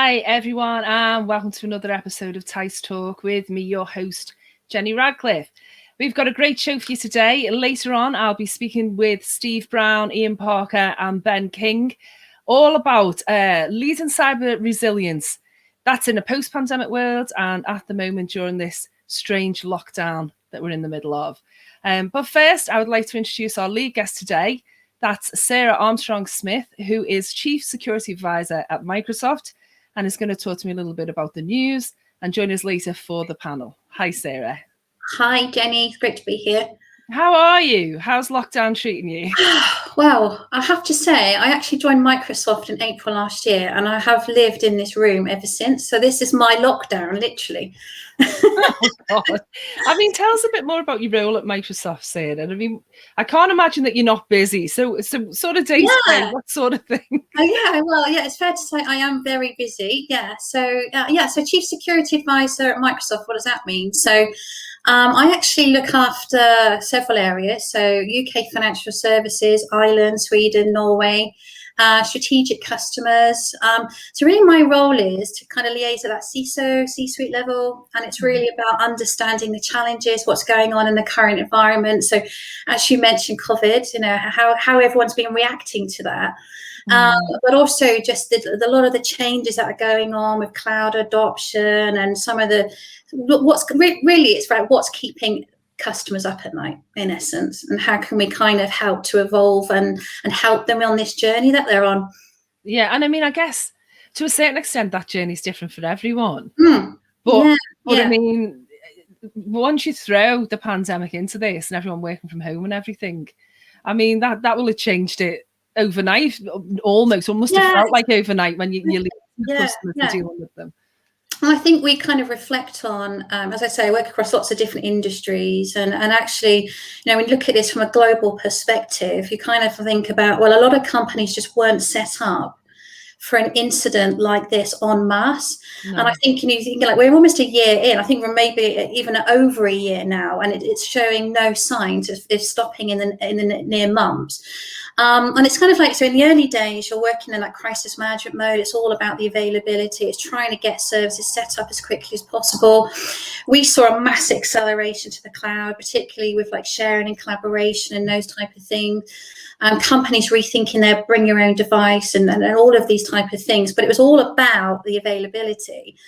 Hi everyone, and welcome to another episode of teissTalk with me, your host, Jenny Radcliffe. We've got a great show for you today. Later on, I'll be speaking with Steve Brown, Ian Parker, and Ben King, all about leading cyber resilience. That's in a post-pandemic world, and at the moment during this strange lockdown that we're in the middle of. But first, I would like to introduce our lead guest today. That's Sarah Armstrong-Smith, who is Chief Security Advisor at Microsoft and is going to talk to me a little bit about the news and join us later for the panel. Hi, Sarah. Hi, Jenny. It's great to be here. How are you? How's lockdown treating you? Well, I have to say, I actually joined Microsoft in April last year, and I have lived in this room ever since. So this is my lockdown, literally. Oh, God. I mean, tell us a bit more about your role at Microsoft, Sarah. I mean, I can't imagine that you're not busy. So sort of day-to-day, what sort of thing? It's fair to say I am very busy. So Chief Security Advisor at Microsoft, what does that mean? So I actually look after several areas. So UK financial services, Ireland, Sweden, Norway, strategic customers. So really my role is to kind of liaise at that CISO, C-suite level. And it's really about understanding the challenges, what's going on in the current environment. So as you mentioned, COVID, how everyone's been reacting to that. But also just a lot of the changes that are going on with cloud adoption and some of what's keeping customers up at night, in essence, and how can we kind of help to evolve and help them on this journey that they're on. Yeah, and I mean, I guess to a certain extent that journey is different for everyone. But I mean, once you throw the pandemic into this and everyone working from home and everything, I mean, that will have changed it overnight, almost have felt like overnight when you leave customers and dealing with them. I think we kind of reflect on, as I say, I work across lots of different industries, and actually, when you look at this from a global perspective, you kind of think about, well, a lot of companies just weren't set up for an incident like this en masse. No. And I think, you think like we're almost a year in. I think we're maybe even over a year now, and it's showing no signs of stopping in the near months. And it's kind of like, so in the early days, you're working in that crisis management mode. It's all about the availability. It's trying to get services set up as quickly as possible. We saw a mass acceleration to the cloud, particularly with like sharing and collaboration and those type of things. Companies rethinking their bring your own device and all of these type of things. But it was all about the availability.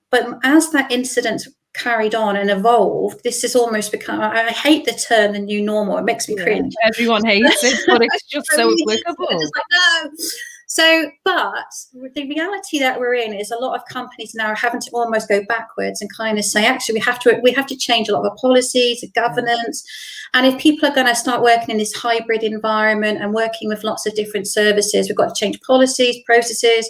But as that incident carried on and evolved, this has almost become, I hate the term the new normal. It makes me cringe. Everyone hates it, but it's just so applicable. It's like, no. So, but the reality that we're in is a lot of companies now are having to almost go backwards and kind of say, actually, we have to change a lot of our policies, governance. And if people are going to start working in this hybrid environment and working with lots of different services, we've got to change policies, processes.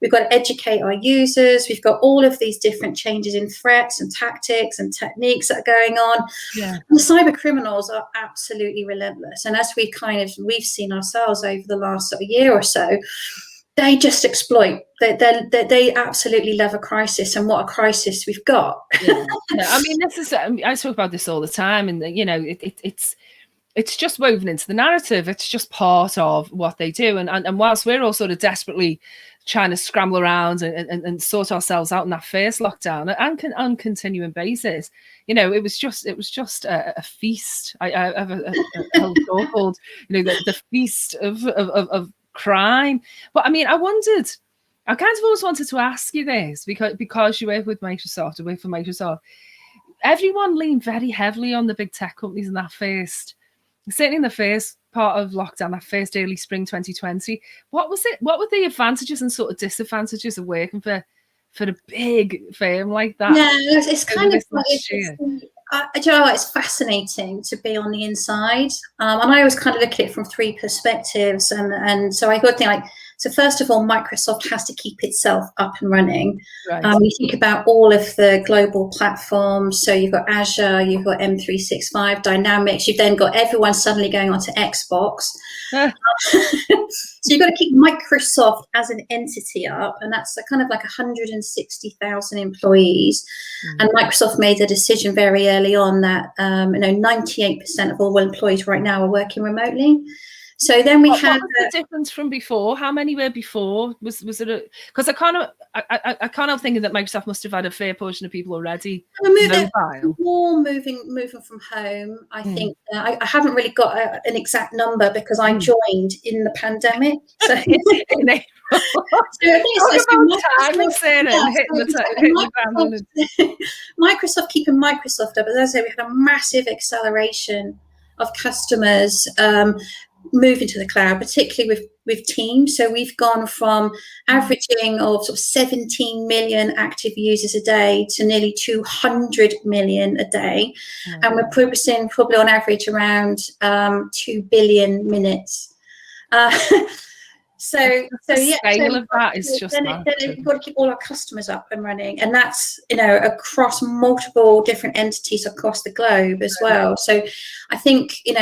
We've got to educate our users. We've got all of these different changes in threats and tactics and techniques that are going on. Yeah. And the cyber criminals are absolutely relentless. And as we've seen ourselves over the last sort of year or so, they just exploit. They absolutely love a crisis, and what a crisis we've got. Yeah. I mean, I talk about this all the time, and it's just woven into the narrative. It's just part of what they do. And whilst we're all sort of desperately trying to scramble around and sort ourselves out in that first lockdown and on continuing basis, it was just a feast. I have a whole talk called, the feast of crime. But I mean, I kind of always wanted to ask you this because you work with Microsoft, and work for Microsoft. Everyone leaned very heavily on the big tech companies in that certainly in the first part of lockdown, that first early spring 2020. What were the advantages and sort of disadvantages of working for a big firm like that? Yeah, it's kind of it's fascinating to be on the inside. And I always kind of look at it from three perspectives. And so I got think so first of all, Microsoft has to keep itself up and running. Right. You think about all of the global platforms. So you've got Azure, you've got M365, Dynamics. You've then got everyone suddenly going onto Xbox. So you've got to keep Microsoft as an entity up. And that's kind of like 160,000 employees. And Microsoft made the decision very early on that 98% of all employees right now are working remotely. So then we What had was the difference from before? How many were before? Was it because I can't help thinking that Microsoft must have had a fair portion of people already mobile. more moving from home. I think I haven't really got an exact number because I joined in the pandemic. So in April. So I think it's Microsoft keeping Microsoft up. As I say, we had a massive acceleration of customers moving to the cloud, particularly with Teams. So we've gone from averaging of sort of 17 million active users a day to nearly 200 million a day. And we're progressing probably on average around 2 billion minutes. So the scale of that is just then we've got to keep all our customers up and running, and that's across multiple different entities across the globe as well. So I think at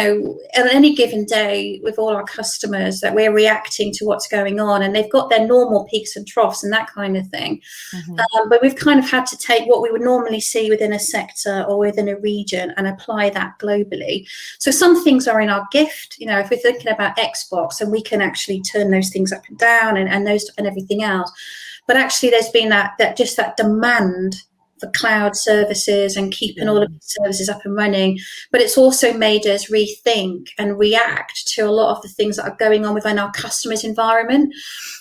any given day with all our customers that we're reacting to what's going on, and they've got their normal peaks and troughs and that kind of thing. But we've kind of had to take what we would normally see within a sector or within a region and apply that globally. So some things are in our gift. If we're thinking about Xbox, and we can actually turn those things up and down and those and everything else, but actually there's been that demand for cloud services and keeping all of the services up and running. But it's also made us rethink and react to a lot of the things that are going on within our customers' environment.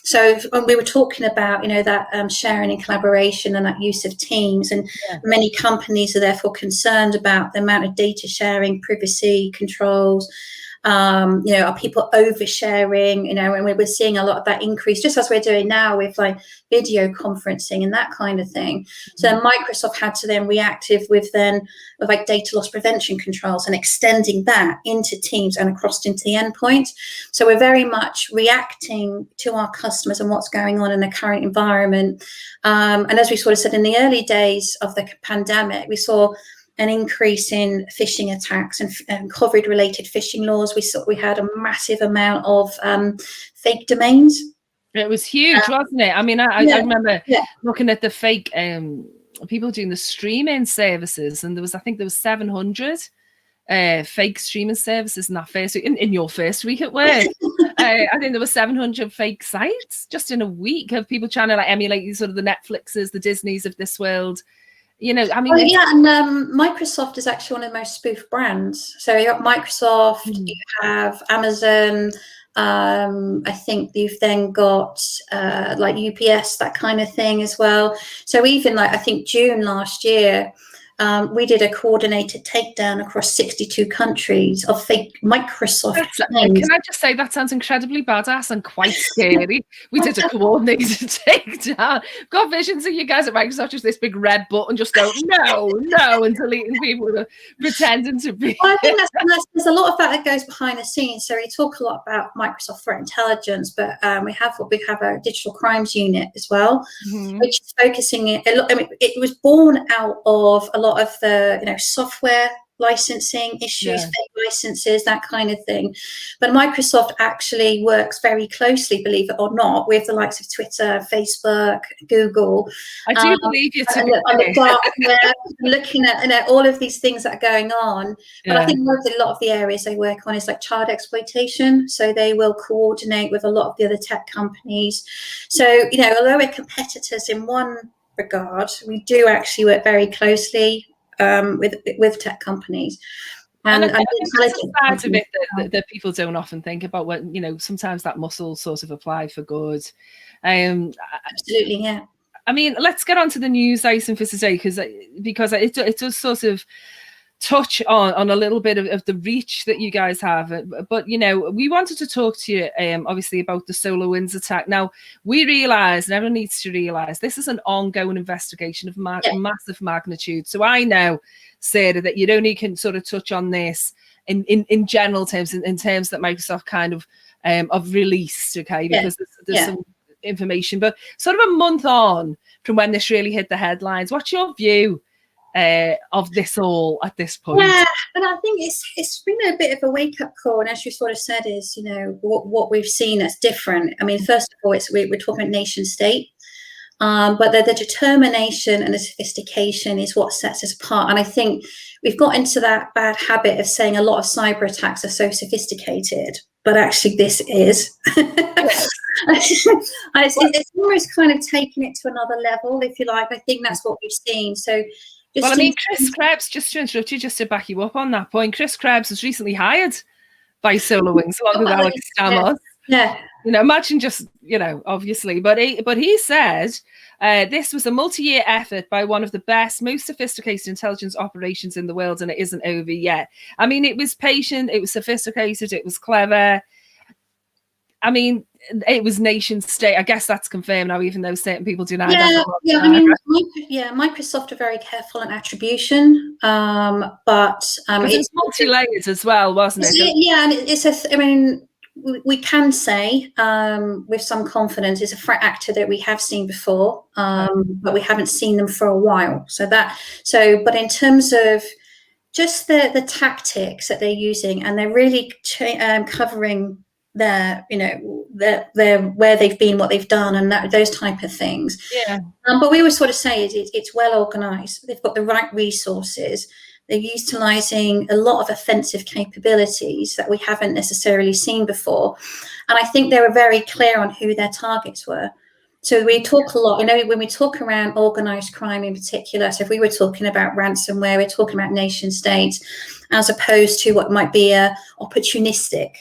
So when we were talking about that sharing and collaboration and that use of Teams, and many companies are therefore concerned about the amount of data sharing, privacy controls. Are people oversharing? And we're seeing a lot of that increase, just as we're doing now with like video conferencing and that kind of thing. So Microsoft had to then react with like data loss prevention controls and extending that into Teams and across into the endpoint. So we're very much reacting to our customers and what's going on in the current environment. And as we sort of said in the early days of the pandemic, we saw an increase in phishing attacks and COVID-related phishing laws. We had a massive amount of fake domains. It was huge, wasn't it? I mean, I remember looking at the fake people doing the streaming services, and I think there was 700 fake streaming services in that first week. In your first week at work, I think there were 700 fake sites just in a week of people trying to like emulate sort of the Netflixes, the Disneys of this world. And Microsoft is actually one of the most spoofed brands. So you have Microsoft, you have Amazon. I think you've then got like UPS, that kind of thing as well. So even like I think June last year, we did a coordinated takedown across 62 countries of fake Microsoft names. Can I just say that sounds incredibly badass and quite scary. We did a coordinated takedown. Got visions of you guys at Microsoft just this big red button, just go no, and deleting people who are pretending to be. Well, I think there's a lot of that goes behind the scenes. So we talk a lot about Microsoft threat intelligence, but we have a digital crimes unit as well, which is focusing it was born out of a lot of the software licensing issues, fake licenses, that kind of thing. But Microsoft actually works very closely, believe it or not, with the likes of Twitter, Facebook, Google. I do believe you to the dark web, looking at all of these things that are going on. But I think a lot of the areas they work on is like child exploitation. So they will coordinate with a lot of the other tech companies. So, although we're competitors in one regard, we do actually work very closely with tech companies. And I think that's a side of it that people don't often think about. When sometimes that muscle sort of apply for good. Absolutely, yeah. I mean, let's get on to the news item for today because it does sort of touch on a little bit of the reach that you guys have, but we wanted to talk to you obviously about the SolarWinds attack. Now we realize, and everyone needs to realize, this is an ongoing investigation of massive magnitude. So I know, Sarah, that you only can sort of touch on this in general terms, in terms that Microsoft kind of released, okay, because there's some information, but sort of a month on from when this really hit the headlines, what's your view of this all at this point? Yeah, and I think it's been a bit of a wake-up call, and as you sort of said, is what we've seen that's different. I mean, first of all, we're talking nation state, but the determination and the sophistication is what sets us apart. And I think we've got into that bad habit of saying a lot of cyber attacks are so sophisticated. but actually this is. It's almost kind of taking it to another level, if you like. I think that's what we've seen. So, well, I mean, Chris Krebs, just to interrupt you, just to back you up on that point, Chris Krebs was recently hired by SolarWinds, along with Alex Stamos. Yeah. You know, imagine just, you know, obviously, but he said this was a multi-year effort by one of the best, most sophisticated intelligence operations in the world, and it isn't over yet. I mean, it was patient, it was sophisticated, it was clever. I mean, it was nation state. I guess that's confirmed now, even though certain people deny that. Yeah. I mean, Microsoft are very careful in attribution, but it's multi-layered as well, wasn't it? Yeah, and I mean, we can say with some confidence it's a threat actor that we have seen before, but we haven't seen them for a while. But in terms of just the tactics that they're using, and they're really covering their, you know, their where they've been, what they've done, and those type of things. Yeah. But we always sort of say it's well organized. They've got the right resources. They're utilizing a lot of offensive capabilities that we haven't necessarily seen before. And I think they were very clear on who their targets were. So we talk a lot, you know, when we talk around organized crime in particular, so if we were talking about ransomware, we're talking about nation states, as opposed to what might be a opportunistic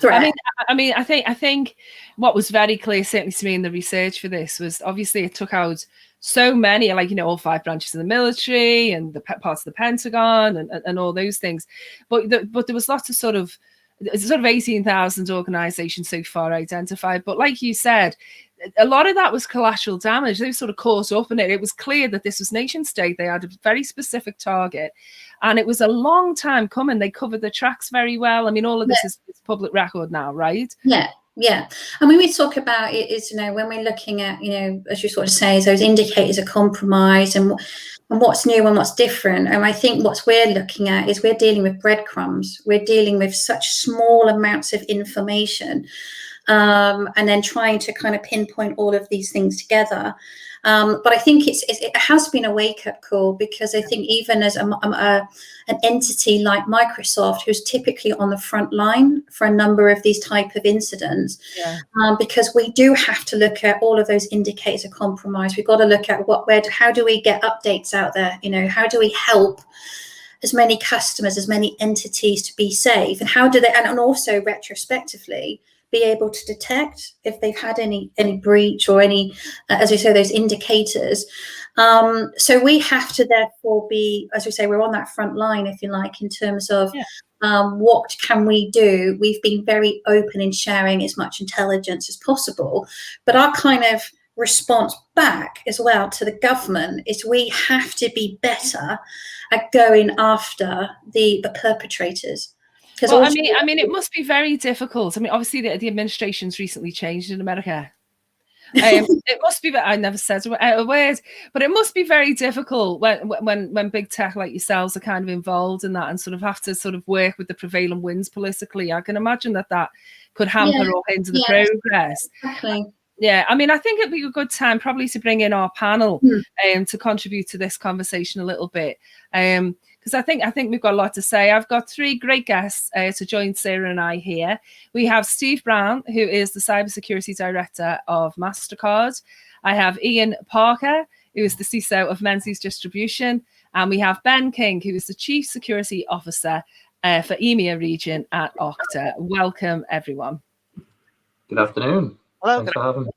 threat. I mean, I think what was very clear, certainly to me in the research for this, was obviously it took out so many, like, you know, all 5 branches of the military and the parts of the Pentagon and all those things. But there was lots of sort of 18,000 organizations so far identified. But like you said, a lot of that was collateral damage. They were sort of caught up in it. It was clear that this was nation state. They had a very specific target, and it was a long time coming. They covered the tracks very well. I mean, all of this is public record now, right? Yeah. And when we talk about it, is, you know, when we're looking at, you know, as you sort of say, those indicators of compromise and what's new and what's different. And I think what we're looking at is we're dealing with breadcrumbs. We're dealing with such small amounts of information, and then trying to kind of pinpoint all of these things together. But I think it has been a wake-up call, because I think even as an entity like Microsoft, who's typically on the front line for a number of these type of incidents, because we do have to look at all of those indicators of compromise. We've got to look at how do we get updates out there? You know, how do we help as many customers, as many entities to be safe, and how do they, and also retrospectively, be able to detect if they've had any breach or any, as we say, those indicators. So we have to therefore be, as we say, we're on that front line, if you like, in terms of what can we do. We've been very open in sharing as much intelligence as possible, but our kind of response back as well to the government is we have to be better at going after the perpetrators. Well, I mean, it must be very difficult. I mean, obviously, the administration's recently changed in America. It must be. I never said a word, but it must be very difficult when big tech like yourselves are kind of involved in that and sort of have to sort of work with the prevailing winds politically. I can imagine that could hamper or hinder the progress. Exactly. Yeah, I mean, I think it'd be a good time probably to bring in our panel to contribute to this conversation a little bit. Because I think we've got a lot to say. I've got 3 great guests to join Sarah and I here. We have Steve Brown, who is the Cybersecurity Director of MasterCard. I have Ian Parker, who is the CISO of Menzies Distribution. And we have Ben King, who is the Chief Security Officer for EMEA region at Okta. Welcome, everyone. Good afternoon. Hello. Thanks for having me.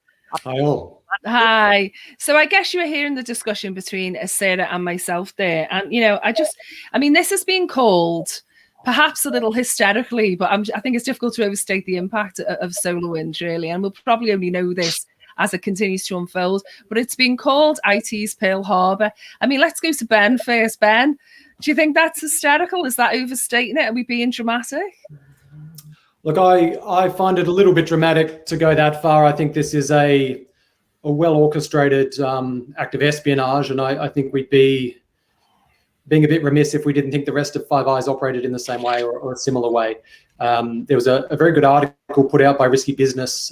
Hi all. Hi. So I guess you were hearing the discussion between Sarah and myself there. And, you know, I mean, this has been called perhaps a little hysterically, but I think it's difficult to overstate the impact of SolarWinds, really. And we'll probably only know this as it continues to unfold. But it's been called IT's Pearl Harbor. I mean, let's go to Ben first. Ben, do you think that's hysterical? Is that overstating it? Are we being dramatic? Look, I find it a little bit dramatic to go that far. I think this is a well-orchestrated act of espionage, and I think we'd be being a bit remiss if we didn't think the rest of Five Eyes operated in the same way or a similar way. There was a very good article put out by Risky Business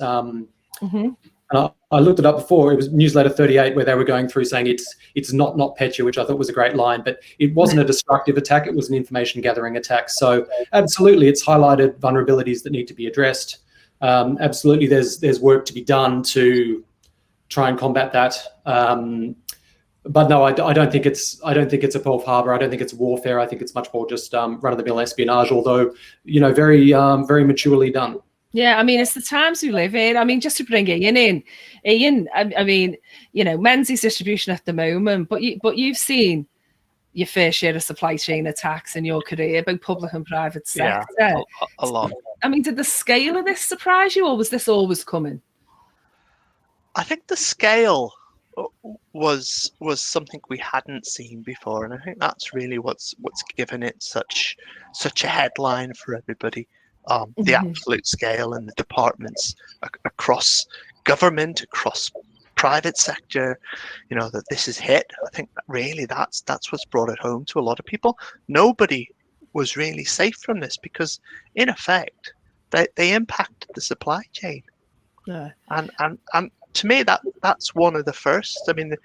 And I looked it up before. It was newsletter 38 where they were going through saying it's not NotPetya, which I thought was a great line, but it wasn't a destructive attack. It was an information gathering attack. So absolutely, it's highlighted vulnerabilities that need to be addressed. Absolutely, there's work to be done to try and combat that. But no, I don't think it's a Pearl Harbor. I don't think it's warfare. I think it's much more just run-of-the-mill espionage. Although, very maturely done. Yeah, I mean, it's the times we live in. I mean, just to bring Ian in, I mean, Menzies distribution at the moment, but you've seen your fair share of supply chain attacks in your career, both public and private sector. Yeah, a lot. I mean, did the scale of this surprise you, or was this always coming? I think the scale was something we hadn't seen before, and I think that's really what's given it such a headline for everybody. The absolute scale and the departments across government, across private sector, that this is hit. I think that really that's what's brought it home to a lot of people. Nobody was really safe from this because, in effect, they impacted the supply chain. Yeah. And to me, that's one of the first. I mean,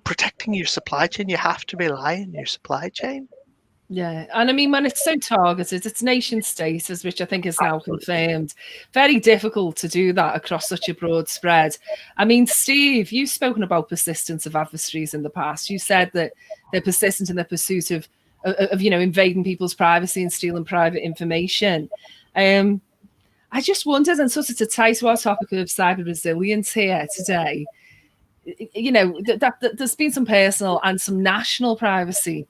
protecting your supply chain, you have to rely on your supply chain. Yeah, and I mean, when it's so targeted, it's nation states, which I think is now confirmed. Very difficult to do that across such a broad spread. I mean, Steve, you've spoken about persistence of adversaries in the past. You said that they're persistent in their pursuit of invading people's privacy and stealing private information. I just wondered, and sort of to tie to our topic of cyber resilience here today, that there's been some personal and some national privacy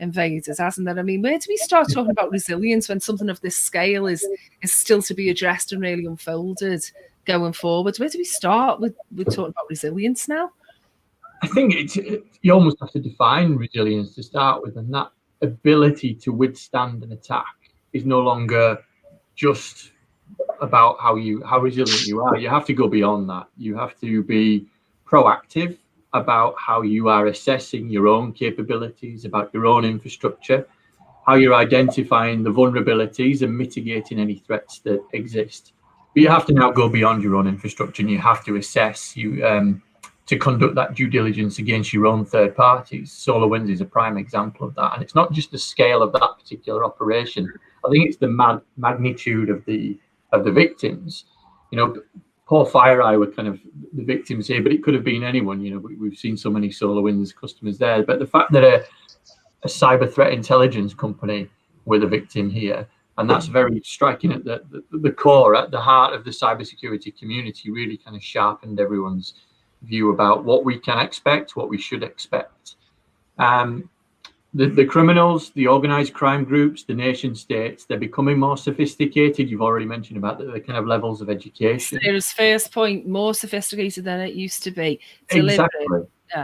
invaders, hasn't there? I mean, where do we start talking about resilience when something of this scale is still to be addressed and really unfolded going forward? Where do we start with talking about resilience now? I think you almost have to define resilience to start with, and that ability to withstand an attack is no longer just about how resilient you are. You have to go beyond that. You have to be proactive about how you are assessing your own capabilities, about your own infrastructure, how you're identifying the vulnerabilities and mitigating any threats that exist. But you have to now go beyond your own infrastructure, and you have to assess to conduct that due diligence against your own third parties. SolarWinds is a prime example of that. And it's not just the scale of that particular operation. I think it's the magnitude of the victims. Paul FireEye were kind of the victims here, but it could have been anyone. We've seen so many SolarWinds customers there. But the fact that a cyber threat intelligence company were the victim here, and that's very striking at the core, at the heart of the cybersecurity community, really kind of sharpened everyone's view about what we can expect, what we should expect. The criminals, the organized crime groups, the nation states, they're becoming more sophisticated. You've already mentioned about the kind of levels of education. There's first point, more sophisticated than it used to be. Exactly.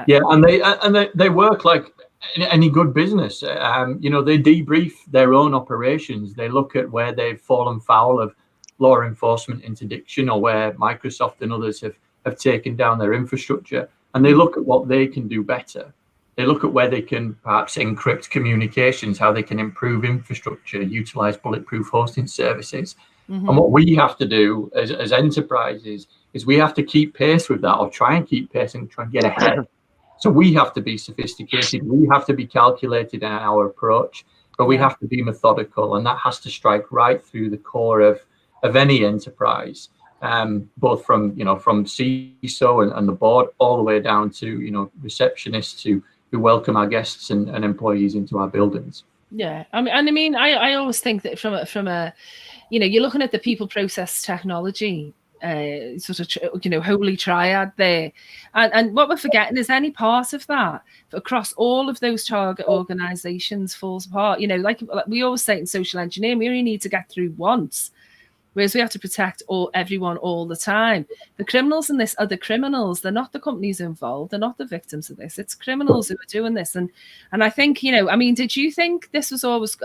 Yeah, and they work like any good business. They debrief their own operations. They look at where they've fallen foul of law enforcement interdiction, or where Microsoft and others have taken down their infrastructure, and they look at what they can do better. They look at where they can perhaps encrypt communications, how they can improve infrastructure, utilize bulletproof hosting services. Mm-hmm. And what we have to do as enterprises is we have to keep pace with that, or try and keep pace and try and get ahead. So we have to be sophisticated. We have to be calculated in our approach, but we have to be methodical, and that has to strike right through the core of any enterprise. Both from CISO and the board, all the way down to receptionists who welcome our guests and employees into our buildings. Yeah, I always think that from a you're looking at the people, process, technology sort of holy triad there, and what we're forgetting is any part of that across all of those target organizations falls apart. Like we always say in social engineering, we only need to get through once. Whereas we have to protect everyone all the time. The criminals in this are the criminals. They're not the companies involved. They're not the victims of this. It's criminals who are doing this. And I think, did you think this was always,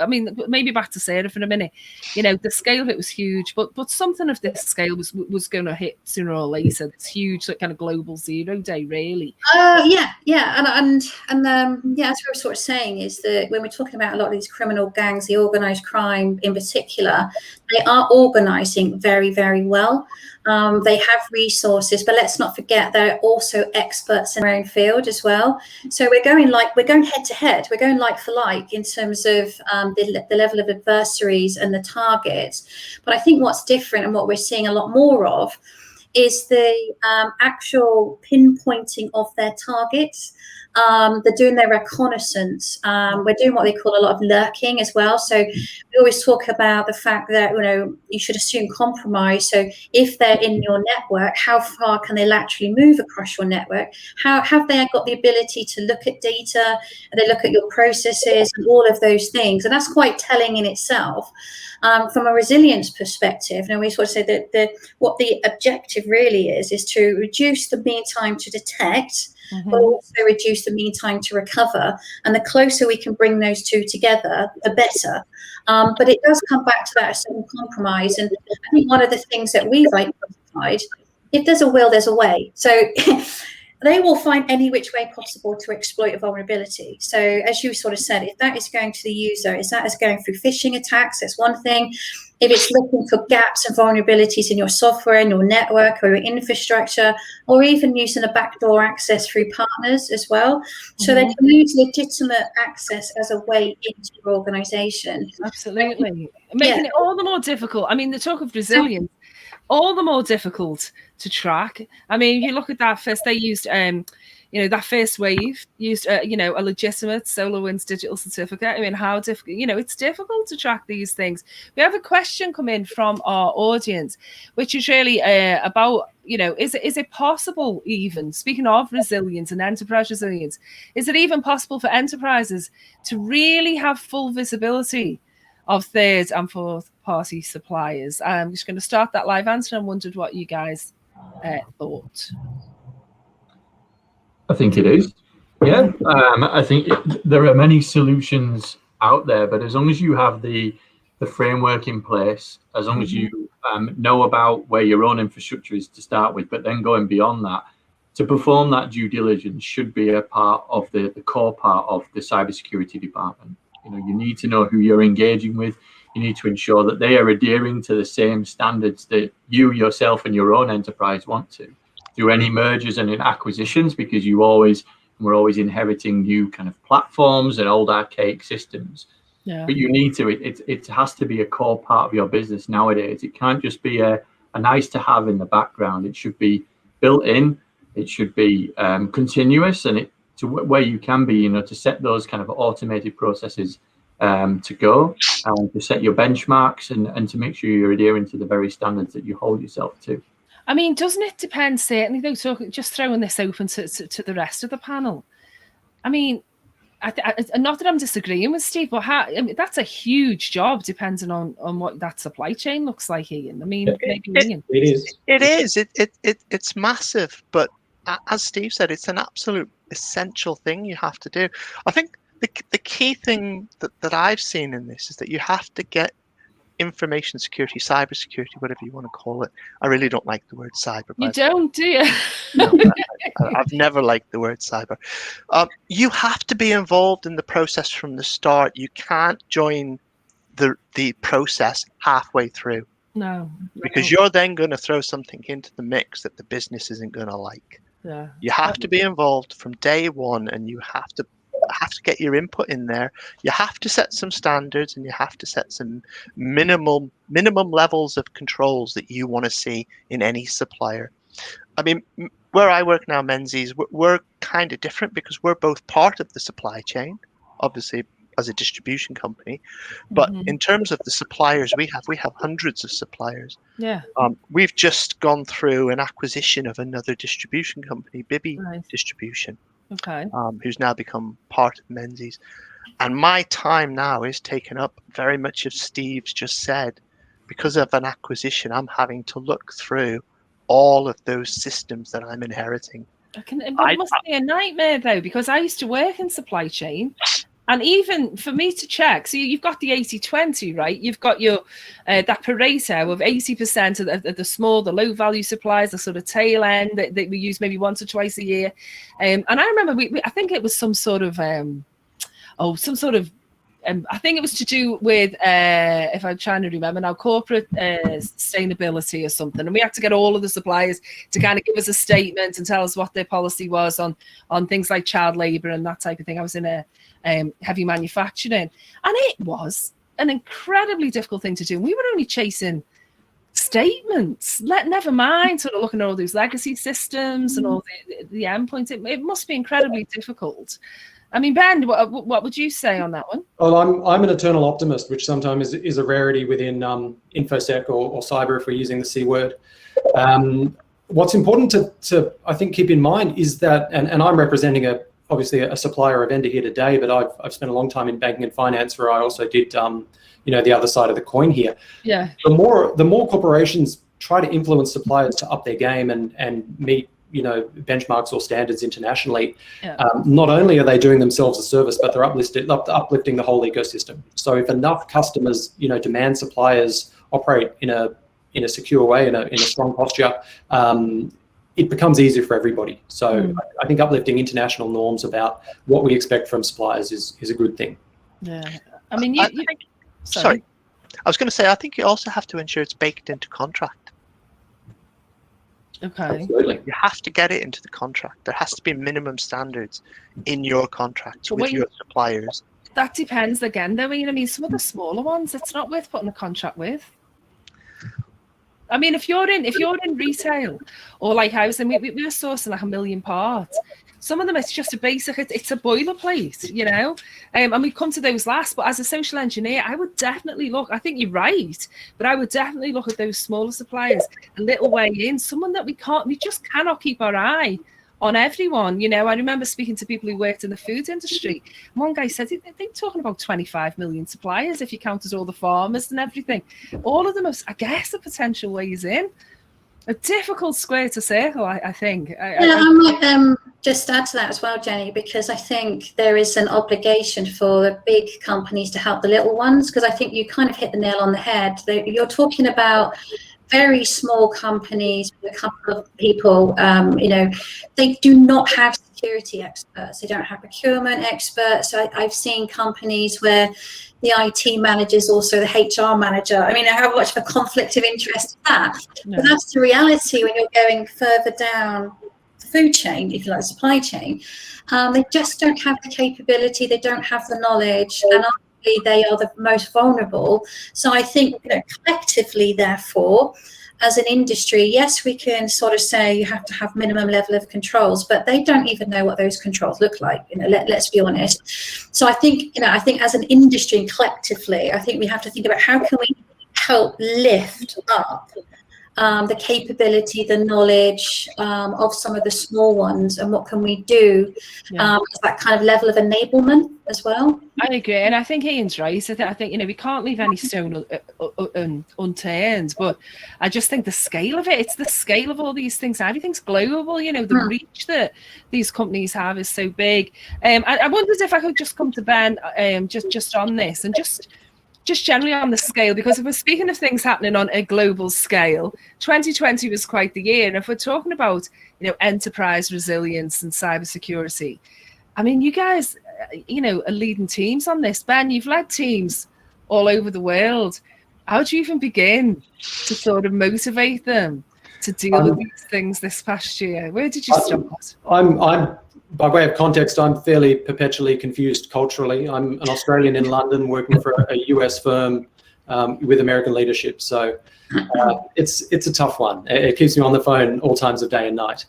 maybe back to Sarah for a minute, the scale of it was huge, but something of this scale was going to hit sooner or later. It's huge, like kind of global zero day, really. Yeah. And as we were sort of saying, is that when we're talking about a lot of these criminal gangs, the organized crime in particular, They are organising very, very well. They have resources, but let's not forget they're also experts in their own field as well. So we're going head to head. We're going like for like in terms of the level of adversaries and the targets. But I think what's different and what we're seeing a lot more of is the actual pinpointing of their targets. They're doing their reconnaissance. We're doing what they call a lot of lurking as well. So we always talk about the fact that, you should assume compromise. So if they're in your network, how far can they laterally move across your network? How have they got the ability to look at data? They look at your processes and all of those things. And that's quite telling in itself. From a resilience perspective, we sort of say that what the objective really is to reduce the mean time to detect, but also reduce the mean time to recover. And the closer we can bring those two together, the better. But it does come back to that certain compromise. And I think one of the things that we've identified, if there's a will, there's a way. So they will find any which way possible to exploit a vulnerability. So as you sort of said, if that is going to the user, if that is going through phishing attacks, that's one thing. If it's looking for gaps and vulnerabilities in your software, in your network or your infrastructure, or even using a backdoor access through partners as well. So they can use legitimate access as a way into your organization. Absolutely. Making it all the more difficult. I mean, the talk of resilience, all the more difficult to track. I mean, you look at that first, they used, that first wave used, a legitimate SolarWinds digital certificate. I mean, how difficult, it's difficult to track these things. We have a question come in from our audience, which is really about, is it possible even, speaking of resilience and enterprise resilience, is it even possible for enterprises to really have full visibility of third and fourth party suppliers? I'm just going to start that live answer and wondered what you guys thought. I think it is. Yeah. I think there are many solutions out there, but as long as you have the framework in place, as long as you know about where your own infrastructure is to start with, but then going beyond that, to perform that due diligence should be a part of the core part of the cybersecurity department. You need to know who you're engaging with. You need to ensure that they are adhering to the same standards that you yourself and your own enterprise want to. Do any mergers and acquisitions, because we're always inheriting new kind of platforms and old archaic systems. Yeah. But you need to, it has to be a core part of your business nowadays. It can't just be a nice to have in the background. It should be built in. It should be continuous, and to where you can be, to set those kind of automated processes to go, and to set your benchmarks and to make sure you're adhering to the very standards that you hold yourself to. I mean, doesn't it depend, certainly, though, just throwing this open to the rest of the panel. I mean, not that I'm disagreeing with Steve, but that's a huge job, depending on what that supply chain looks like, Ian. I mean, it is. It's massive, but as Steve said, it's an absolute essential thing you have to do. I think the key thing that I've seen in this is that you have to get information security, cybersecurity, whatever you want to call it. I really don't like the word cyber. You don't, do you? No, I've never liked the word cyber. You have to be involved in the process from the start. You can't join the process halfway through. No. Because you're then going to throw something into the mix that the business isn't going to like. Yeah. You have to be involved from day one, and you have to get your input in there. You have to set some standards, and you have to set some minimum levels of controls that you want to see in any supplier. I mean, where I work now, Menzies, we're kind of different because we're both part of the supply chain, obviously, as a distribution company. But in terms of the suppliers we have hundreds of suppliers. Yeah. We've just gone through an acquisition of another distribution company, Bibby Distribution. Okay. Who's now become part of Menzies. And my time now is taken up very much as Steve's just said. Because of an acquisition, I'm having to look through all of those systems that I'm inheriting. It must be a nightmare, though, because I used to work in supply chain. And even for me to check, so you've got the 80-20, right? You've got your that Pareto of 80% of the small, the low value suppliers, the sort of tail end that we use maybe once or twice a year. And I remember I think it was some sort of I think it was to do with, if I'm trying to remember now, corporate sustainability or something. And we had to get all of the suppliers to kind of give us a statement and tell us what their policy was on things like child labour and that type of thing. I was in a heavy manufacturing, and it was an incredibly difficult thing to do. And we were only chasing statements, never mind sort of looking at all those legacy systems and all the endpoints. It must be incredibly difficult. I mean, Ben, what would you say on that one? Well, I'm an eternal optimist, which sometimes is a rarity within InfoSec or cyber if we're using the C word. What's important to I think keep in mind is that, and I'm representing obviously a supplier or vendor here today, but I've spent a long time in banking and finance where I also did the other side of the coin here. Yeah. The more corporations try to influence suppliers to up their game and meet benchmarks or standards internationally, not only are they doing themselves a service, but they're uplifting the whole ecosystem. So if enough customers demand suppliers operate in a secure way, in a strong posture, it becomes easier for everybody. So I think uplifting international norms about what we expect from suppliers is a good thing. Yeah, I mean, sorry, I was going to say, I think you also have to ensure it's baked into contract. Okay. Absolutely. You have to get it into the contract. There has to be minimum standards in your contracts with your suppliers. That depends again, though. I mean, some of the smaller ones, it's not worth putting a contract with. I mean, if you're in retail or like housing, we were sourcing like 1 million parts. Some of them, it's just a basic, it's a boilerplate, and we come to those last. But as a social engineer, I would definitely look, I think you're right, but I would definitely look at those smaller suppliers a little way in, someone that we just cannot keep our eye on everyone. I remember speaking to people who worked in the food industry. And one guy said they're talking about 25 million suppliers if you counted all the farmers and everything. All of them, I guess, a potential ways in. A difficult square to circle, I think. I might just add to that as well, Jenny, because I think there is an obligation for the big companies to help the little ones, because I think you kind of hit the nail on the head. You're talking about very small companies with a couple of people, they do not have security experts. They don't have procurement experts. So I've seen companies where the IT manager is also the HR manager. I mean, how much of a conflict of interest is that? No. But that's the reality when you're going further down the food chain, if you like, supply chain. They just don't have the capability. They don't have the knowledge. And they are the most vulnerable. So I think, collectively, therefore, as an industry, yes, we can sort of say you have to have minimum level of controls, but they don't even know what those controls look like. Let's be honest. So I think, as an industry and collectively, I think we have to think about how can we help lift up the capability, the knowledge of some of the small ones, and what can we do that kind of level of enablement as well. I agree, and I think Ian's right. I think we can't leave any stone unturned, but I just think the scale of it, it's the scale of all these things. Everything's global, the reach that these companies have is so big. I wondered if I could just come to Ben just on this and just generally on the scale, because if we're speaking of things happening on a global scale, 2020 was quite the year. And if we're talking about, enterprise resilience and cybersecurity, I mean, you guys, are leading teams on this. Ben, you've led teams all over the world. How do you even begin to sort of motivate them to deal with these things this past year? Where did you start? I'm by way of context, I'm fairly perpetually confused culturally. I'm an Australian in London working for a US firm with American leadership. So it's a tough one. It keeps me on the phone all times of day and night.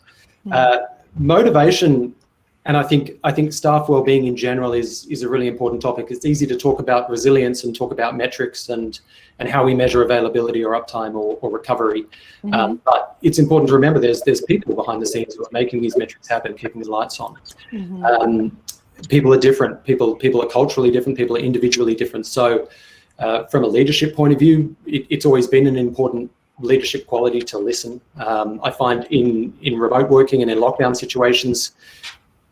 Motivation, and I think staff wellbeing in general is a really important topic. It's easy to talk about resilience and talk about metrics and how we measure availability or uptime or recovery. But it's important to remember there's people behind the scenes who are making these metrics happen, keeping the lights on. People are different. People are culturally different. People are individually different. So from a leadership point of view, it's always been an important leadership quality to listen. I find in remote working and in lockdown situations,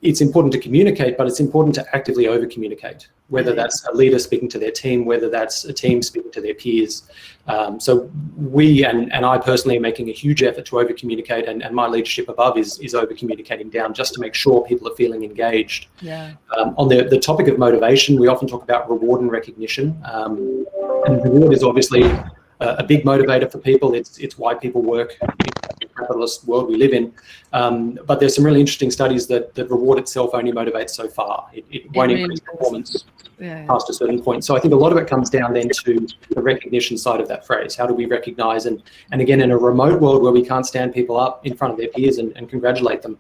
it's important to communicate, but it's important to actively over-communicate, whether that's a leader speaking to their team, whether that's a team speaking to their peers. So we, and I personally, are making a huge effort to over-communicate, and my leadership above is over-communicating down, just to make sure people are feeling engaged. Yeah. On the topic of motivation, we often talk about reward and recognition. And reward is obviously a big motivator for people. It's why people work in the capitalist world we live in. But there's some really interesting studies that reward itself only motivates so far. It won't really increase does. performance past a certain point. So I think a lot of it comes down then to the recognition side of that phrase. How do we recognize? And again, in a remote world where we can't stand people up in front of their peers and congratulate them,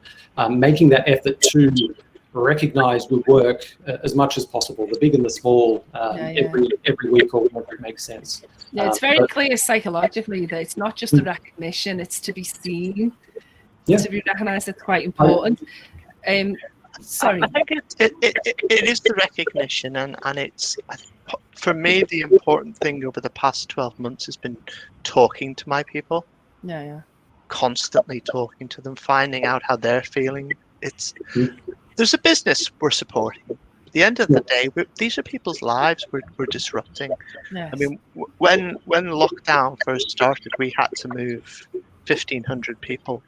making that effort to recognize good work as much as possible, the big and the small, every week or whenever it makes sense. Yeah, it's very clear psychologically that it's not just the recognition, it's to be seen, to be recognized. It's quite important. Sorry. I think it is the recognition, and it's, for me, the important thing over the past 12 months has been talking to my people. Yeah. Constantly talking to them, finding out how they're feeling. There's a business we're supporting. At the end of the day, these are people's lives we're disrupting. Yes. I mean, when lockdown first started, we had to move 1,500 people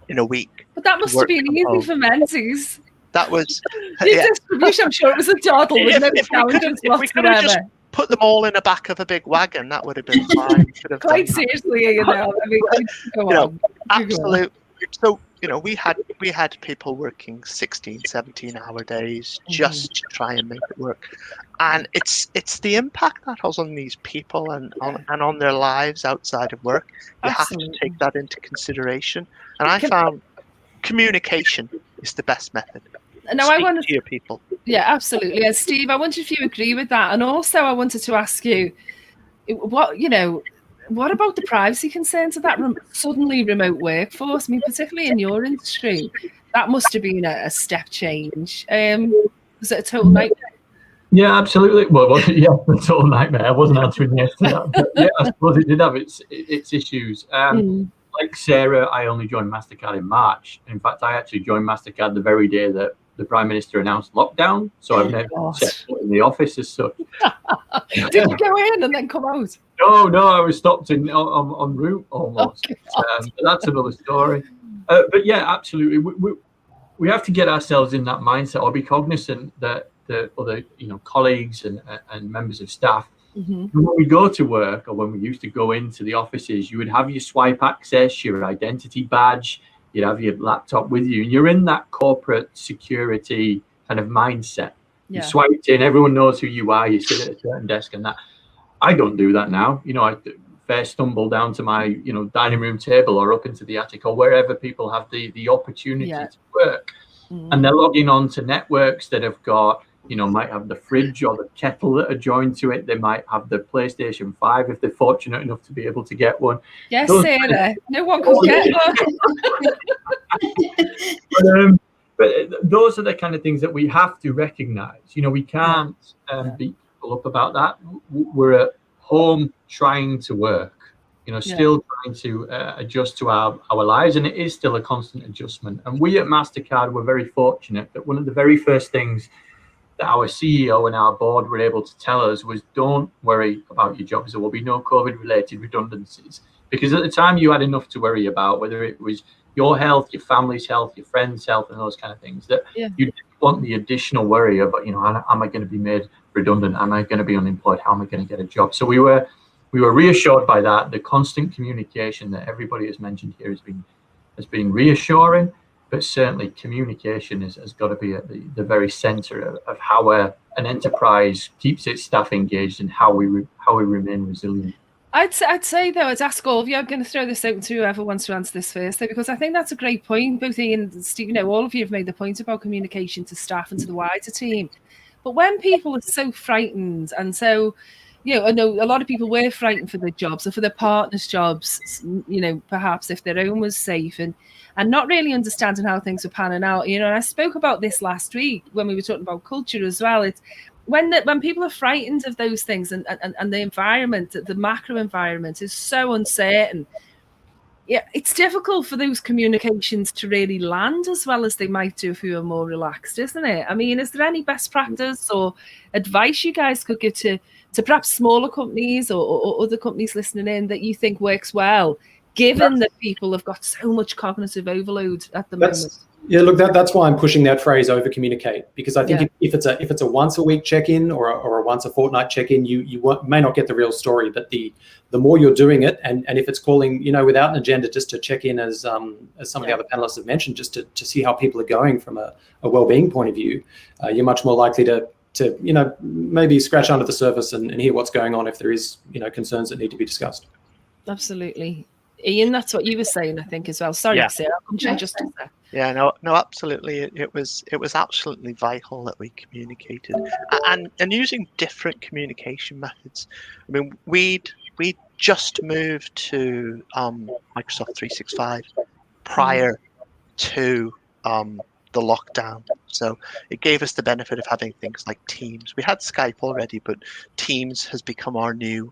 in a week. But that must have been easy for Menzies. That was distribution. I'm sure it was a doddle with no challenges if we could have just put them all in the back of a big wagon, that would have been fine. Quite seriously, you know. I mean, absolutely. So, we had people working 16, 17-hour days just to try and make it work. And it's the impact that has on these people and on their lives outside of work. You have to take that into consideration. And I found communication is the best method. Now, I wanted to your people. Yeah, absolutely. And Steve, I wonder if you agree with that. And also, I wanted to ask you, what about the privacy concerns of that suddenly remote workforce? I mean, particularly in your industry, that must have been a step change. Was it a total nightmare? Yeah, absolutely. Well, a total nightmare. I wasn't answering yes to that. But yeah, I suppose it did have its issues. Like Sarah, I only joined MasterCard in March. In fact, I actually joined MasterCard the very day that the Prime Minister announced lockdown. So I've never set foot in the office as such. Did you go in and then come out? No, I was stopped en route almost. But that's another story. But yeah, absolutely. We have to get ourselves in that mindset, or be cognizant that the other, colleagues and members of staff, when we go to work, or when we used to go into the offices, you would have your swipe access, your identity badge, you'd have your laptop with you, and you're in that corporate security kind of mindset. You swiped in, everyone knows who you are, you sit at a certain desk and that. I don't do that now. I first stumble down to my, dining room table or up into the attic or wherever people have the opportunity to work. And they're logging on to networks that have got, might have the fridge or the kettle that are joined to it. They might have the PlayStation 5 if they're fortunate enough to be able to get one. Yes, Sarah. No one could get one. But those are the kind of things that we have to recognize. We can't beat people up about that. We're at home trying to work, still trying to adjust to our lives. And it is still a constant adjustment. And we at MasterCard were very fortunate that one of the very first things that our CEO and our board were able to tell us was, don't worry about your jobs. There will be no COVID-related redundancies. Because at the time you had enough to worry about, whether it was your health, your family's health, your friends' health, and those kind of things, that you didn't want the additional worry about, am I going to be made redundant? Am I going to be unemployed? How am I going to get a job? So we were reassured by that. The constant communication that everybody has mentioned here has been reassuring. But certainly communication has got to be at the very center of how an enterprise keeps its staff engaged and how we remain resilient. I'd say though, I'd ask all of you. I'm going to throw this open to whoever wants to answer this first, though, because I think that's a great point. Both Ian and Steve, all of you have made the point about communication to staff and to the wider team. But when people are so frightened, and so, I know a lot of people were frightened for their jobs or for their partners' jobs, perhaps if their own was safe, and not really understanding how things were panning out. And I spoke about this last week when we were talking about culture as well. It's when people are frightened of those things and the environment, the macro environment is so uncertain. yeah, it's difficult for those communications to really land as well as they might do if we were more relaxed, isn't it? I mean, is there any best practice or advice you guys could give to perhaps smaller companies or other companies listening in that you think works well, given that people have got so much cognitive overload at the moment? Yeah, look, that's why I'm pushing that phrase over communicate, because I think if it's a once a week check-in or a once a fortnight check-in, you may not get the real story, but the more you're doing it, and if it's calling, without an agenda, just to check in as some of the other panelists have mentioned, just to see how people are going from a well-being point of view, you're much more likely to maybe scratch under the surface and hear what's going on if there is concerns that need to be discussed. Absolutely. Ian, that's what you were saying, I think, as well. Sorry, Sarah, I'll come to you just a sec. Yeah, no, absolutely. It was absolutely vital that we communicated, and using different communication methods. I mean, we'd just moved to Microsoft 365 prior to the lockdown, so it gave us the benefit of having things like Teams. We had Skype already, but Teams has become our new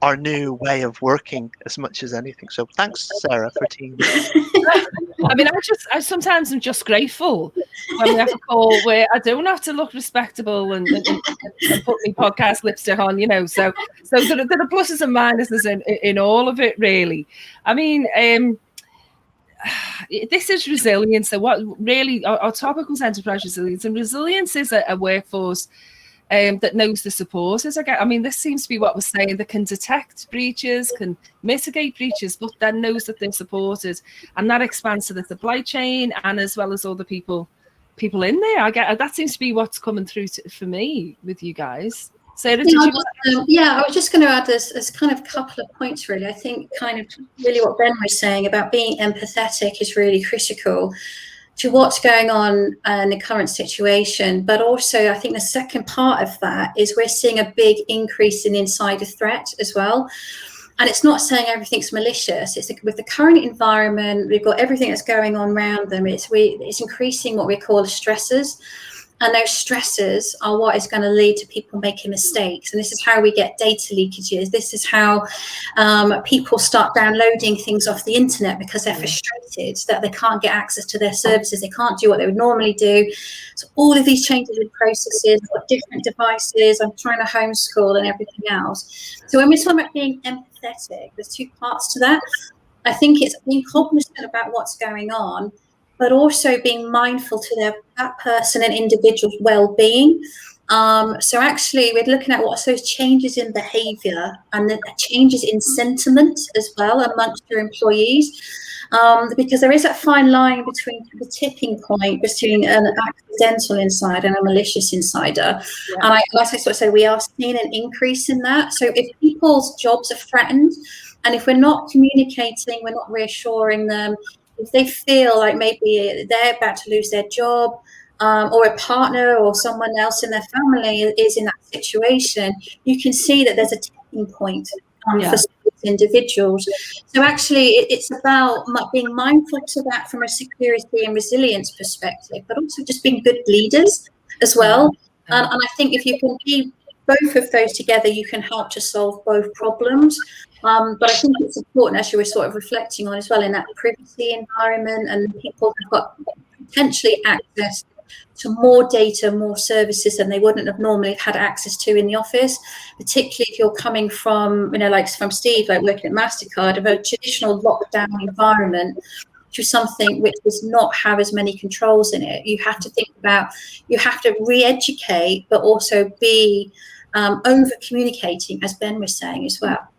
way of working as much as anything. So thanks, Sarah, for Teams. I mean, I sometimes am just grateful when we have a call where I don't have to look respectable and put my podcast lipstick on, So there are pluses and minuses in all of it, really. I mean, this is resilience. So what really our topic was enterprise resilience, and resilience is a workforce that knows the supporters. I mean, this seems to be what we're saying, that can detect breaches, can mitigate breaches, but then knows that they're supported. And that expands to the supply chain and as well as all the people in there. That seems to be what's coming through for me with you guys. Sarah, did you I was just going to add as kind of a couple of points, really. I think kind of really what Ben was saying about being empathetic is really critical to what's going on in the current situation. But also, I think the second part of that is we're seeing a big increase in insider threat as well. And it's not saying everything's malicious. It's with the current environment, we've got everything that's going on around them. It's increasing what we call the stressors. And those stresses are what is going to lead to people making mistakes. And this is how we get data leakages. This is how people start downloading things off the internet because they're frustrated that they can't get access to their services. They can't do what they would normally do. So all of these changes in processes, got different devices. I'm trying to homeschool and everything else. So when we're talking about being empathetic, there's two parts to that. I think it's being cognizant about what's going on, but also being mindful to that person and individual's well-being. So actually, we're looking at what's those changes in behaviour and the changes in sentiment as well amongst your employees, because there is that fine line between the tipping point between an accidental insider and a malicious insider. Yeah. And like I sort of said, we are seeing an increase in that. So if people's jobs are threatened, and if we're not communicating, we're not reassuring them, if they feel like maybe they're about to lose their job, or a partner or someone else in their family is in that situation, you can see that there's a tipping point for individuals. So actually, it's about being mindful to that from a security and resilience perspective, but also just being good leaders as well. And I think if you can be both of those together, you can help to solve both problems. But I think it's important, as you were sort of reflecting on as well, in that privacy environment, and people have got potentially access to more data, more services than they wouldn't have normally had access to in the office, particularly if you're coming from, like from Steve, like working at MasterCard, of a traditional lockdown environment to something which does not have as many controls in it. You have to think about, you have to re-educate, but also be over-communicating, as Ben was saying as well.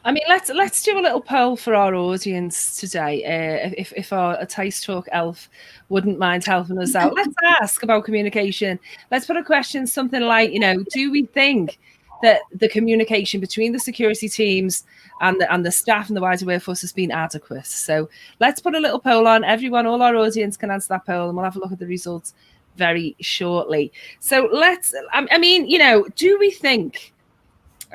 I mean, let's do a little poll for our audience today. If our teissTalk elf wouldn't mind helping us out, let's ask about communication. Let's put a question, something like, do we think that the communication between the security teams and the staff and the wider workforce has been adequate? So let's put a little poll on. Everyone, all our audience can answer that poll, and we'll have a look at the results very shortly. So I mean, do we think?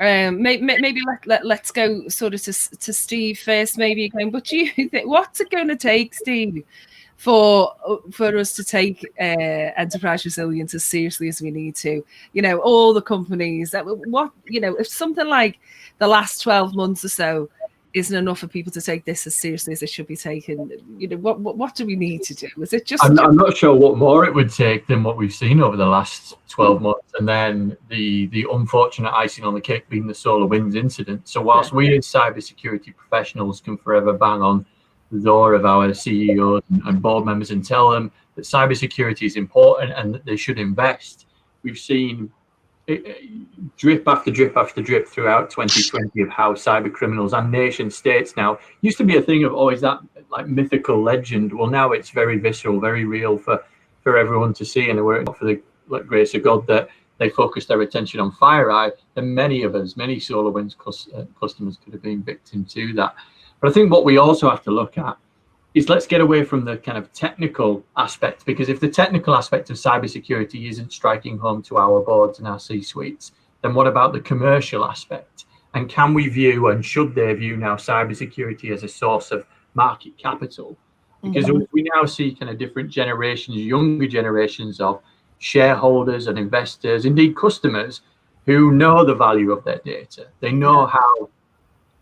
Maybe let's go sort of to Steve first, maybe again. But do you think, what's it going to take, Steve, for us to take enterprise resilience as seriously as we need to? All the companies that if something like the last 12 months or so isn't enough for people to take this as seriously as it should be taken. You know, what do we need to do? Is it just? I'm not sure what more it would take than what we've seen over the last 12 months, and then the unfortunate icing on the cake being the SolarWinds incident. So whilst we as cybersecurity professionals can forever bang on the door of our CEOs and board members and tell them that cybersecurity is important and that they should invest, we've seen drip after drip after drip throughout 2020 of how cyber criminals and nation states now used to be a thing of always that like mythical legend. Well, now it's very visceral, very real for everyone to see. And were it not for the grace of God that they focused their attention on FireEye, then many of us, many SolarWinds customers could have been victim to that. But I think what we also have to look at is let's get away from the kind of technical aspect, because if the technical aspect of cybersecurity isn't striking home to our boards and our C-suites, then what about the commercial aspect? And can we view, and should they view now, cybersecurity as a source of market capital? Because we now see kind of different generations, younger generations of shareholders and investors, indeed customers, who know the value of their data. They know how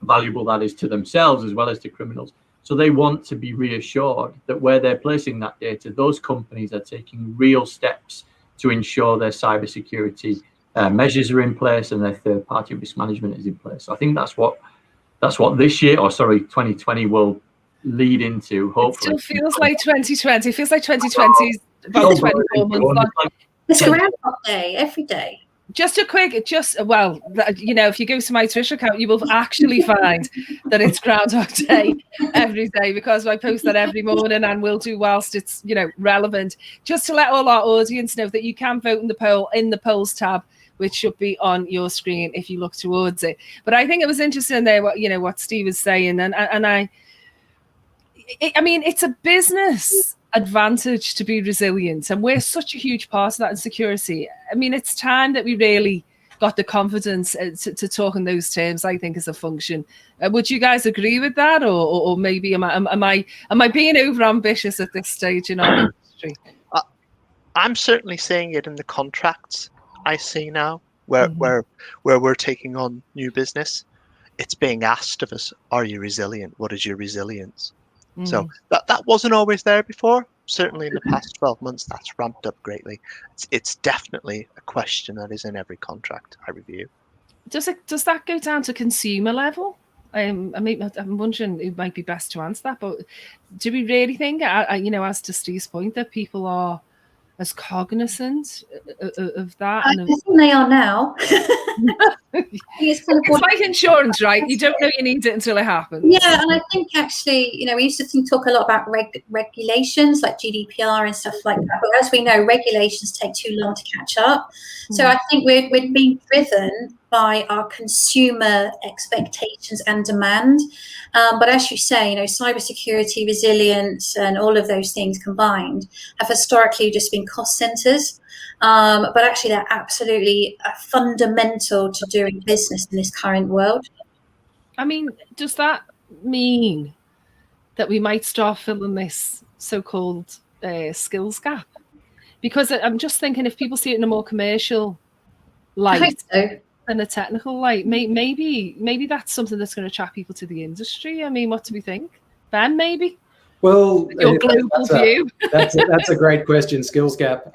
valuable that is to themselves as well as to criminals. So they want to be reassured that where they're placing that data, those companies are taking real steps to ensure their cybersecurity measures are in place and their third-party risk management is in place. So I think that's what this year, 2020, will lead into. Hopefully, it still feels like 2020. It feels like 2020 is about 24 months long. It's Groundhog Day every day. Just a quick, you know, if you go to my Twitter account, you will actually find that it's Groundhog Day every day, because I post that every morning and will do whilst it's, you know, relevant. Just to let all our audience know that you can vote in the polls tab, which should be on your screen if you look towards it. But I think it was interesting there, what Steve was saying, and I mean, it's a business advantage to be resilient, and we're such a huge part of that in security. I mean, it's time that we really got the confidence to talk in those terms, I think, as a function. Would you guys agree with that, or maybe am I being over ambitious at this stage in our industry? I'm certainly seeing it in the contracts I see now, where we're taking on new business. It's being asked of us, are you resilient? What is your resilience? So that wasn't always there before. Certainly in the past 12 months, that's ramped up greatly. It's definitely a question that is in every contract I review. Does that go down to consumer level? I'm wondering, it might be best to answer that, but do we really think, as to Steve's point, that people are as cognizant of that? I think they are now. It's like insurance, right? You don't know you need it until it happens. Yeah, and I think actually, we used to talk a lot about regulations like GDPR and stuff like that. But as we know, regulations take too long to catch up. So I think we're being driven by our consumer expectations and demand. But as you say, cybersecurity, resilience, and all of those things combined have historically just been cost centers. But actually, they're absolutely fundamental to doing business in this current world. I mean, does that mean that we might start filling this so-called skills gap? Because I'm just thinking, if people see it in a more commercial light than a technical light, maybe that's something that's going to attract people to the industry. I mean, what do we think, Ben? Maybe. Well, your global view. That's a great question. Skills gap.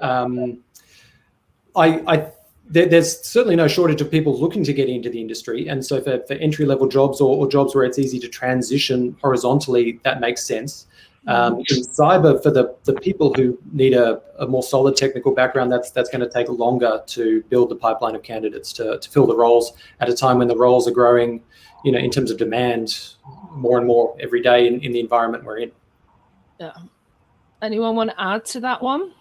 There's certainly no shortage of people looking to get into the industry, and so for entry-level jobs or jobs where it's easy to transition horizontally, that makes sense. In cyber, for the people who need a more solid technical background, that's going to take longer to build the pipeline of candidates to fill the roles at a time when the roles are growing, in terms of demand more and more every day in the environment we're in. Yeah. Anyone want to add to that one?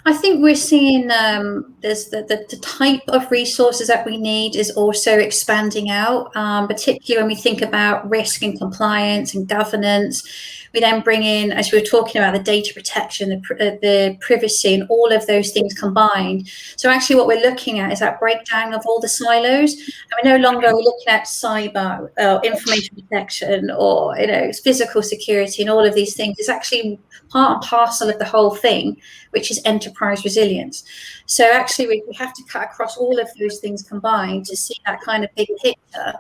I think we're seeing there's the type of resources that we need is also expanding out, particularly when we think about risk and compliance and governance. We then bring in, as we were talking about, the data protection, the privacy, and all of those things combined. So actually what we're looking at is that breakdown of all the silos. And we're no longer looking at cyber, information protection, or physical security and all of these things. It's actually part and parcel of the whole thing, which is enterprise resilience. So actually we have to cut across all of those things combined to see that kind of big picture.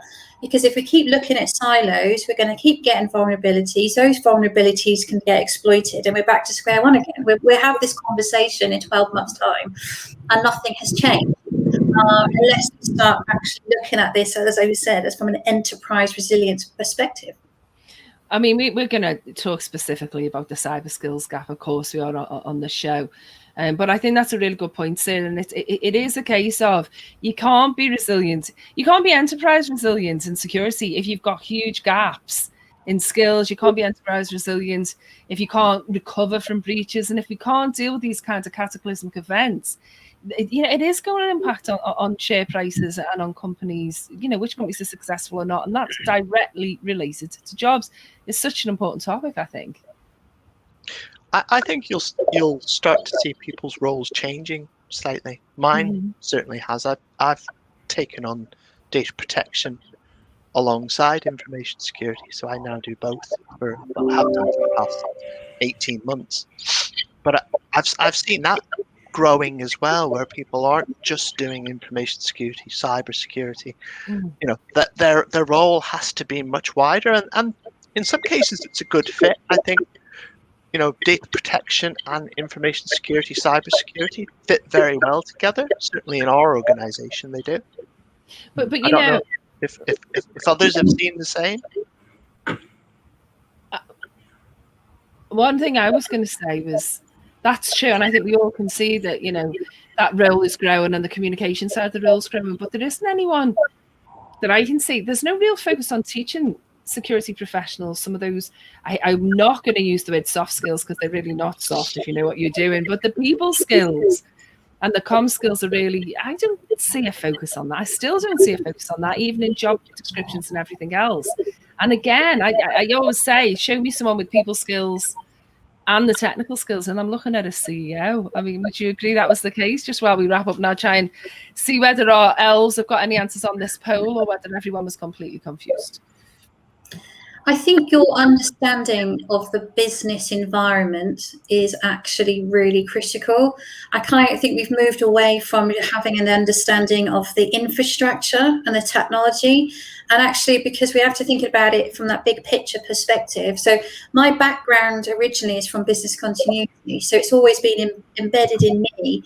because if we keep looking at silos, we're going to keep getting vulnerabilities. Those vulnerabilities can get exploited, and we're back to square one again. We'll have this conversation in 12 months' time, and nothing has changed. Unless we start actually looking at this, as I said, as from an enterprise resilience perspective. I mean, we're going to talk specifically about the cyber skills gap, of course, we are on the show. But I think that's a really good point, Sarah. And it is a case of you can't be resilient. You can't be enterprise resilient in security if you've got huge gaps in skills. You can't be enterprise resilient if you can't recover from breaches. And if we can't deal with these kinds of cataclysmic events, it is going to impact on share prices and on companies, which companies are successful or not. And that's directly related to jobs. It's such an important topic, I think. I think you'll start to see people's roles changing slightly. Mine certainly has. I've taken on data protection alongside information security, so I now do both have done for the past 18 months. But I've seen that growing as well, where people aren't just doing information security, cyber security. That their role has to be much wider, and in some cases it's a good fit. I think data protection and information security, cyber security fit very well together. Certainly in our organization they do. But I don't know if others have seen the same. One thing I was going to say was that's true, and I think we all can see that that role is growing and the communication side of the role is growing. But there isn't anyone that I can see. There's no real focus on teaching security professionals some of those. I'm not going to use the word soft skills because they're really not soft if you know what you're doing. But the people skills and the comm skills are really. I don't see a focus on that. I still don't see a focus on that, even in job descriptions and everything else. And again, I always say, show me someone with people skills and the technical skills, and I'm looking at a CEO. I mean, would you agree that was the case? Just while we wrap up now, try and see whether our elves have got any answers on this poll or whether everyone was completely confused. I think your understanding of the business environment is actually really critical. I kind of think we've moved away from having an understanding of the infrastructure and the technology, and actually because we have to think about it from that big picture perspective. So my background originally is from business continuity, so it's always been embedded in me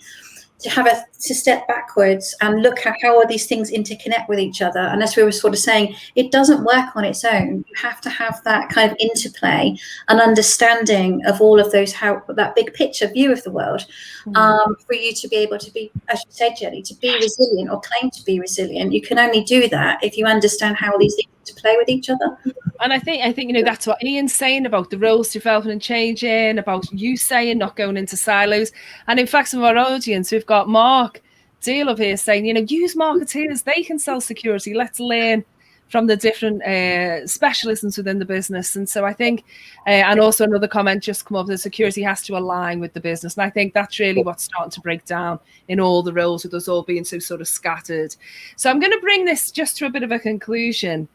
to step backwards and look at how all these things interconnect with each other. And as we were sort of saying, it doesn't work on its own. You have to have that kind of interplay and understanding of all of those, how that big picture view of the world, for you to be able to be, as you said, Jenny, to be resilient or claim to be resilient. You can only do that if you understand how these things interplay with each other. And I think that's what Ian's saying about the roles developing and changing, about you saying not going into silos. And in fact, some of our audience, we've got Mark Deal up here saying, use marketeers, they can sell security. Let's learn from the different specialisms within the business. And so I think, and also another comment just come up, that security has to align with the business. And I think that's really what's starting to break down in all the roles, with us all being so sort of scattered. So I'm going to bring this just to a bit of a conclusion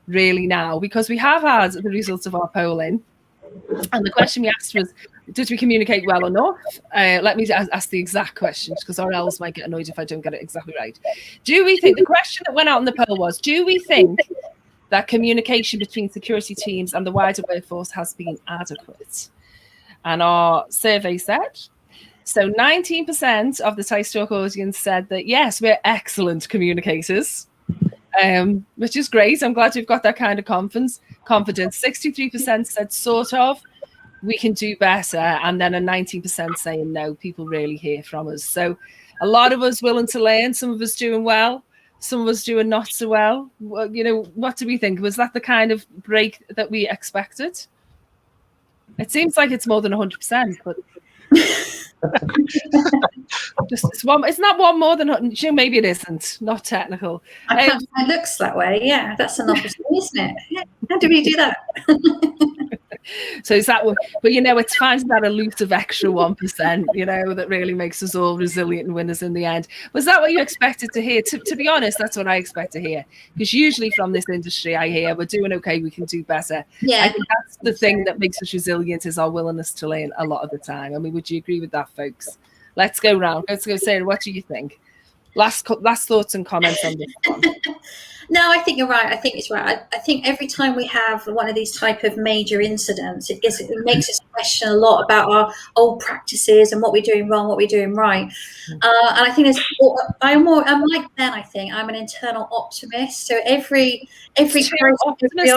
really now, because we have had the results of our polling, and the question we asked was, did we communicate well enough? Let me ask the exact questions, because our elves might get annoyed if I don't get it exactly right. Do we think, the question that went out in the poll was, do we think that communication between security teams and the wider workforce has been adequate? And our survey said, so 19% of the teissTalk audience said that yes, we're excellent communicators. Which is great. I'm glad we've got that kind of confidence. 63% said sort of, we can do better, and then a 19% saying no, people really hear from us. So a lot of us willing to learn, some of us doing well, some of us doing not so well. What do we think? Was that the kind of break that we expected? It seems like it's more than 100%, but isn't that one more than maybe it isn't, not technical. It looks that way. Yeah, that's an opportunity, isn't it? Yeah. How do we do that? So is that, but it's finding that elusive extra 1%, that really makes us all resilient and winners in the end. Was that what you expected to hear? To be honest, that's what I expect to hear, because usually from this industry I hear we're doing okay, we can do better. Yeah, I think that's the thing that makes us resilient, is our willingness to learn a lot of the time. I mean, would you agree with that, folks? Let's go round. Let's go, Sarah, what do you think? Last thoughts and comments on this one. No, I think you're right. I think it's right. I think every time we have one of these type of major incidents, it makes us question a lot about our old practices and what we're doing wrong, what we're doing right. And I think I'm like Ben. I think I'm an internal optimist. So every optimist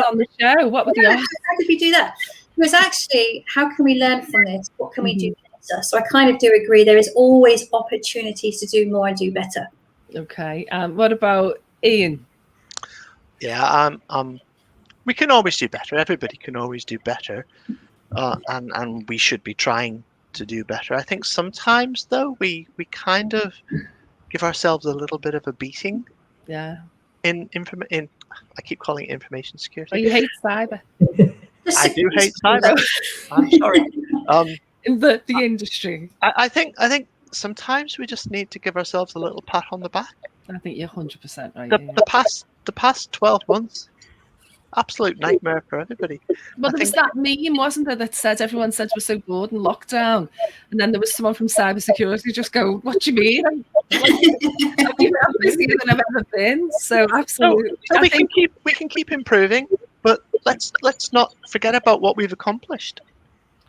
on the show. What would how did we do that? Because actually, how can we learn from this? What can we do better? So I kind of do agree. There is always opportunities to do more and do better. Okay. What about Ian? Yeah, we can always do better. Everybody can always do better, and we should be trying to do better. I think sometimes, though, we kind of give ourselves a little bit of a beating. Yeah. In I keep calling it information security. Oh, you hate cyber. I do hate cyber. I'm sorry. In the industry. I think sometimes we just need to give ourselves a little pat on the back. I think you're 100% right. The past 12 months, absolute nightmare for everybody. Well, there was that meme, wasn't there, that said everyone said we're so bored in lockdown, and then there was someone from cybersecurity just go, "What do you mean? I'm busier than I've ever been." So absolutely, so we can keep improving, but let's not forget about what we've accomplished.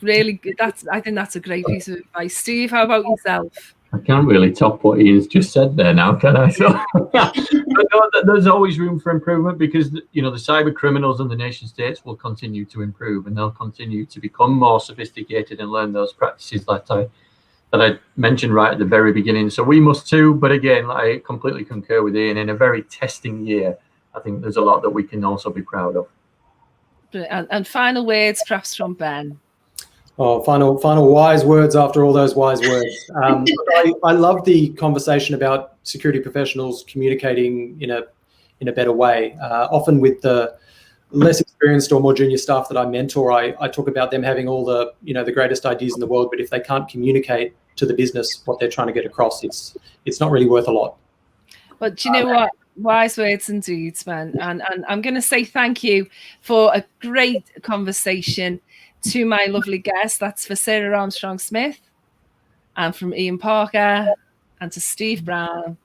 Really good. I think that's a great piece of advice. Steve, how about yourself? I can't really top what Ian's just said there now, can I? So, there's always room for improvement because the cyber criminals and the nation states will continue to improve, and they'll continue to become more sophisticated and learn those practices that I mentioned right at the very beginning. So we must too. But again, I completely concur with Ian. In a very testing year, I think there's a lot that we can also be proud of. And final words, perhaps from Ben. Oh, final wise words after all those wise words. I love the conversation about security professionals communicating in a better way. Often with the less experienced or more junior staff that I mentor, I talk about them having all the greatest ideas in the world, but if they can't communicate to the business what they're trying to get across, it's not really worth a lot. But do you know what? Wise words indeed, man. And I'm going to say thank you for a great conversation. To my lovely guests, that's for Sarah Armstrong-Smith, and from Ian Parker, and to Steve Brown,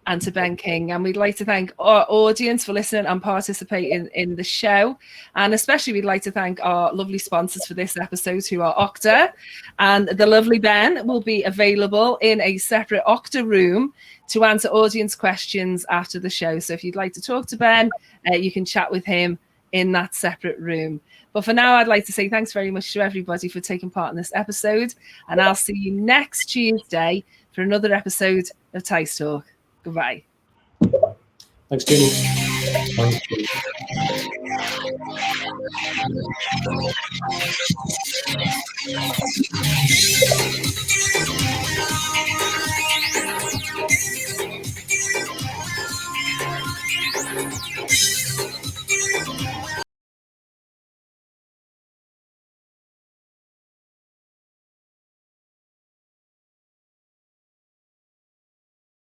and to Ben King. And we'd like to thank our audience for listening and participating in the show. And especially we'd like to thank our lovely sponsors for this episode, who are Okta. And the lovely Ben will be available in a separate Okta room to answer audience questions after the show. So if you'd like to talk to Ben, you can chat with him in that separate room. But for now, I'd like to say thanks very much to everybody for taking part in this episode. And I'll see you next Tuesday for another episode of teissTalk. Goodbye. Thanks, Jenny. Thanks.